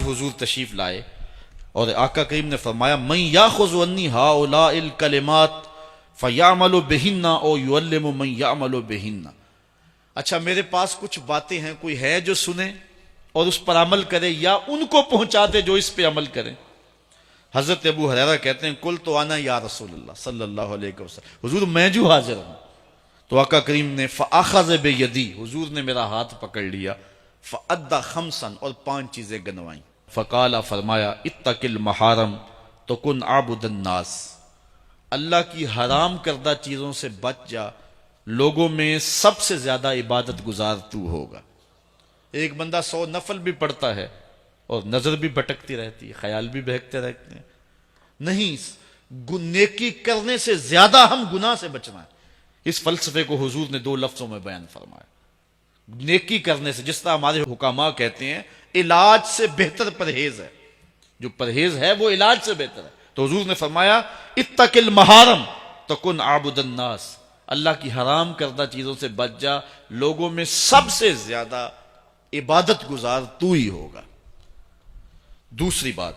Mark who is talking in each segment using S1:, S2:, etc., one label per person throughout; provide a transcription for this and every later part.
S1: حضور تشریف لائے اور آقا کریم نے فرمایا من یاخذ عنی ہؤلاء الکلمات فیعمل بہن او یعلم من یعمل بہن. اچھا میرے پاس کچھ باتیں ہیں، کوئی ہے جو سنے اور اس پر عمل کرے یا ان کو پہنچا دے جو اس پہ عمل کرے. حضرت ابو ہریرہ کہتے ہیں قلت انا یا رسول اللہ صلی اللہ علیہ وسلم، حضور میں جو حاضر ہوں. تو آقا کریم نے فاخذ بیدی، حضور نے میرا ہاتھ پکڑ لیا، فادى خمسا، اور 5 چیزیں گنوائیں. فقال، فرمایا اتق المحارم تکن عابد الناس، اللہ کی حرام کردہ چیزوں سے بچ جا، لوگوں میں سب سے زیادہ عبادت گزار تو ہوگا. ایک بندہ 100 نفل بھی پڑھتا ہے اور نظر بھی بھٹکتی رہتی ہے، خیال بھی بہکتے رہتے ہیں. نہیں، نیکی کرنے سے زیادہ ہم گناہ سے بچنا ہے. اس فلسفے کو حضور نے 2 لفظوں میں بیان فرمایا. نیکی کرنے سے، جس طرح ہمارے حکماء کہتے ہیں علاج سے بہتر پرہیز ہے، جو پرہیز ہے وہ علاج سے بہتر ہے. تو حضور نے فرمایا اتق المحارم تکن عابد الناس، اللہ کی حرام کردہ چیزوں سے بچ جا، لوگوں میں سب سے زیادہ عبادت گزار تو ہی ہوگا. دوسری بات،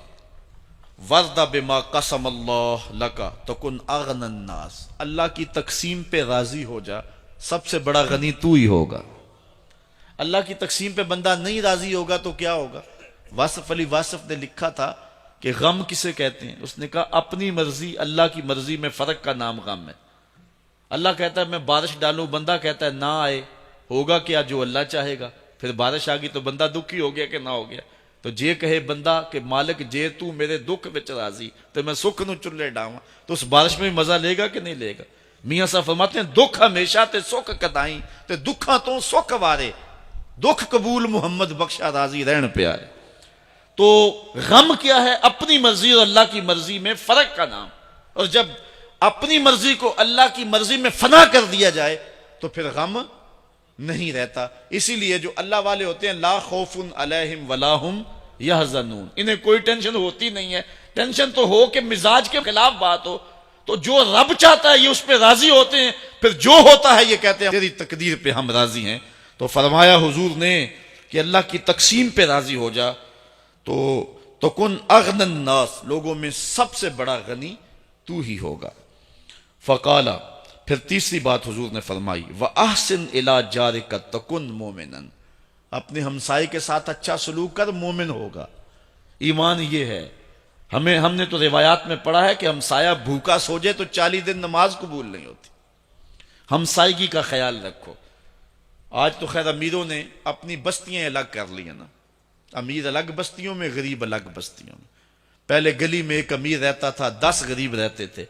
S1: وَرْضَ بِمَا قَسَمَ اللَّهُ لَكَ تَكُنْ أَغْنَى النَّاسِ، اللہ کی تقسیم پہ راضی ہو جا، سب سے بڑا غنی تو ہی ہوگا. اللہ کی تقسیم پہ بندہ نہیں راضی ہوگا تو کیا ہوگا؟ واصف علی واصف نے لکھا تھا کہ غم کسے کہتے ہیں؟ اس نے کہا اپنی مرضی اللہ کی مرضی میں فرق کا نام غم ہے. اللہ کہتا ہے میں بارش ڈالوں، بندہ کہتا ہے نہ آئے، ہوگا کیا؟ جو اللہ چاہے گا. پھر بارش آ گئی تو بندہ دکھی ہو گیا کہ نہ ہو گیا. تو جے کہے بندہ کہ مالک جے تو میرے دکھ وچ راضی تو میں سکھ نو چلے ڈاواں، تو اس بارش میں مزہ لے گا کہ نہیں لے گا؟ میاں صاحب فرماتے ہیں دکھ ہمیشہ تے سکھ کدائیں تے دکھاں تو سکھ وارے، دکھ قبول محمد بخشا راضی رہن پہ آئے. تو غم کیا ہے؟ اپنی مرضی اور اللہ کی مرضی میں فرق کا نام. اور جب اپنی مرضی کو اللہ کی مرضی میں فنا کر دیا جائے تو پھر غم نہیں رہتا. اسی لیے جو اللہ والے ہوتے ہیں لا خوف علیہم ولا ہم یحزنون، انہیں کوئی ٹینشن ہوتی نہیں ہے. ٹینشن تو ہو کہ مزاج کے خلاف بات ہو، تو جو رب چاہتا ہے یہ اس پہ راضی ہوتے ہیں، پھر جو ہوتا ہے یہ کہتے ہیں تیری تقدیر پہ ہم راضی ہیں. تو فرمایا حضور نے کہ اللہ کی تقسیم پہ راضی ہو جا تو کن اغن الناس، لوگوں میں سب سے بڑا غنی تو ہی ہوگا. فقالا، پھر تیسری بات حضور نے فرمائی وَأَحْسِنْ إِلَىٰ جَارِكَ تَكُنْ مُؤْمِنًا، اپنے ہمسائے کے ساتھ اچھا سلوک کر، مومن ہوگا. ایمان یہ ہے. ہم نے تو روایات میں پڑھا ہے کہ ہمسایہ بھوکا سو جائے تو 40 دن نماز قبول نہیں ہوتی. ہمسائیگی کا خیال رکھو. آج تو خیر امیروں نے اپنی بستیاں الگ کر لی ہیں نا، امیر الگ بستیوں میں، غریب الگ بستیوں میں. پہلے گلی میں ایک امیر رہتا تھا، 10 غریب رہتے تھے.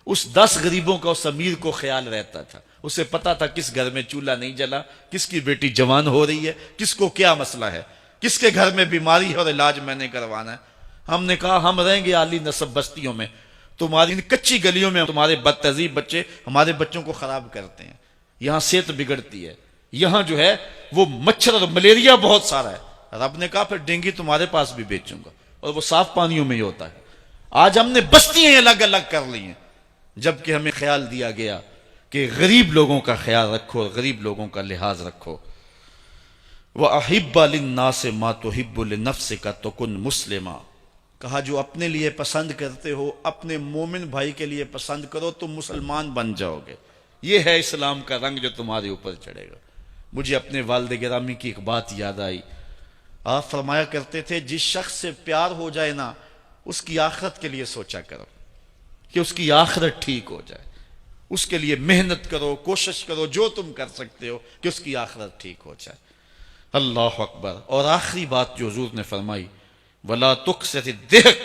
S1: اس 10 غریبوں کا اس امیر کو خیال رہتا تھا. اسے پتا تھا کس گھر میں چولہا نہیں جلا، کس کی بیٹی جوان ہو رہی ہے، کس کو کیا مسئلہ ہے، کس کے گھر میں بیماری ہے اور علاج میں نے کروانا ہے. ہم نے کہا ہم رہیں گے عالی نسب بستیوں میں، تمہاری ان کچی گلیوں میں تمہارے بد تہذیب بچے ہمارے بچوں کو خراب کرتے ہیں، یہاں صحت بگڑتی ہے، یہاں جو ہے وہ مچھر اور ملیریا بہت سارا ہے. رب نے کہا پھر ڈینگی تمہارے پاس بھی بیچوں گا، اور وہ صاف پانیوں میں ہی ہوتا ہے. آج ہم نے بستیاں الگ الگ کر لی ہیں، جبکہ ہمیں خیال دیا گیا کہ غریب لوگوں کا خیال رکھو اور غریب لوگوں کا لحاظ رکھو. وَأَحِبَّ لِلنَّاسِ مَا تُحِبُّ لِنَفْسِكَ تَكُنْ مُسْلِمًا، کہا جو اپنے لیے پسند کرتے ہو اپنے مومن بھائی کے لیے پسند کرو تو مسلمان بن جاؤ گے. یہ ہے اسلام کا رنگ جو تمہارے اوپر چڑھے گا. مجھے اپنے والد گرامی کی ایک بات یاد آئی. آپ فرمایا کرتے تھے جس شخص سے پیار ہو جائے نا، اس کی آخرت کے لیے سوچا کرو کہ اس کی آخرت ٹھیک ہو جائے. اس کے لیے محنت کرو، کوشش کرو، جو تم کر سکتے ہو کہ اس کی آخرت ٹھیک ہو جائے. اللہ اکبر. اور آخری بات جو حضور نے فرمائی وَلَا تُكْثِرِ الضِّحْكَ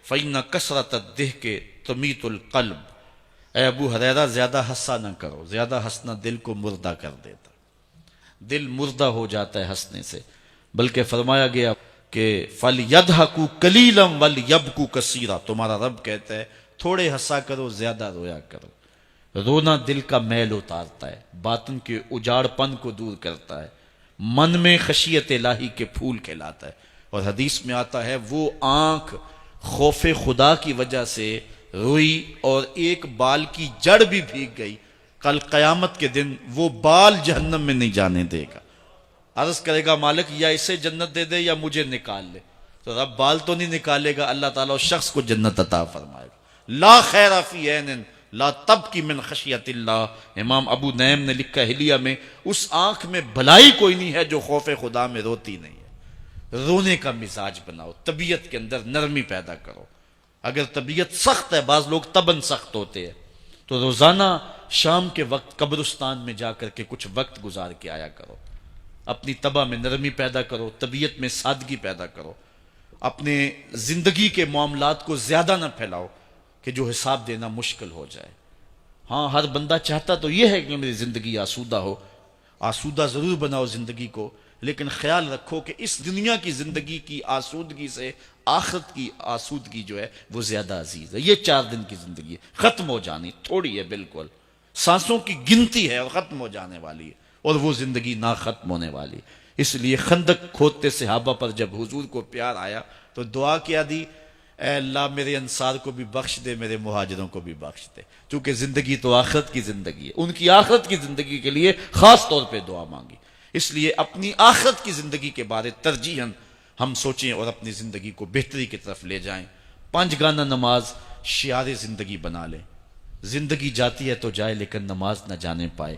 S1: فَإِنَّ كَثْرَةَ الضِّحْكِ تُمِيتُ الْقَلْبَ. اے ابو ہریرہ زیادہ ہنسا نہ کرو، زیادہ ہنسنا دل کو مردہ کر دیتا، دل مردہ ہو جاتا ہے ہنسنے سے. بلکہ فرمایا گیا کہ فَلْيَضْحَكُوا قَلِيلًا وَلْيَبْكُوا كَثِيرًا، تمہارا رب کہتا ہے تھوڑے ہنسا کرو، زیادہ رویا کرو. رونا دل کا میل اتارتا ہے، باطن کے اجاڑ پن کو دور کرتا ہے، من میں خشیت الہی کے پھول کھلاتا ہے. اور حدیث میں آتا ہے وہ آنکھ خوف خدا کی وجہ سے روئی اور ایک بال کی جڑ بھی بھیگ گئی، کل قیامت کے دن وہ بال جہنم میں نہیں جانے دے گا. عرض کرے گا مالک یا اسے جنت دے دے یا مجھے نکال لے. تو رب بال تو نہیں نکالے گا، اللہ تعالیٰ اس شخص کو جنت عطا فرمائے گا۔ لا خیر فی عین لا تبکی من خشیت اللہ، امام ابو نعیم نے لکھا حلیہ میں، اس آنکھ میں بھلائی کوئی نہیں ہے جو خوف خدا میں روتی نہیں ہے۔ رونے کا مزاج بناؤ، طبیعت کے اندر نرمی پیدا کرو۔ اگر طبیعت سخت ہے، بعض لوگ تباً سخت ہوتے ہیں، تو روزانہ شام کے وقت قبرستان میں جا کر کے کچھ وقت گزار کے آیا کرو، اپنی طبع میں نرمی پیدا کرو، طبیعت میں سادگی پیدا کرو، اپنے زندگی کے معاملات کو زیادہ نہ پھیلاؤ کہ جو حساب دینا مشکل ہو جائے۔ ہاں، ہر بندہ چاہتا تو یہ ہے کہ میری زندگی آسودہ ہو، آسودہ ضرور بناؤ زندگی کو، لیکن خیال رکھو کہ اس دنیا کی زندگی کی آسودگی سے آخرت کی آسودگی جو ہے وہ زیادہ عزیز ہے۔ یہ 4 دن کی زندگی ہے، ختم ہو جانی، تھوڑی ہے، بالکل سانسوں کی گنتی ہے اور ختم ہو جانے والی ہے، اور وہ زندگی نہ ختم ہونے والی۔ اس لیے خندق کھودتے صحابہ پر جب حضور کو پیار آیا تو دعا کیا دی، اے اللہ میرے انصار کو بھی بخش دے، میرے مہاجروں کو بھی بخش دے، چونکہ زندگی تو آخرت کی زندگی ہے۔ ان کی آخرت کی زندگی کے لیے خاص طور پہ دعا مانگی۔ اس لیے اپنی آخرت کی زندگی کے بارے ترجیحاً ہم سوچیں اور اپنی زندگی کو بہتری کی طرف لے جائیں۔ 5 گانہ نماز شعار زندگی بنا لیں۔ زندگی جاتی ہے تو جائے، لیکن نماز نہ جانے پائے۔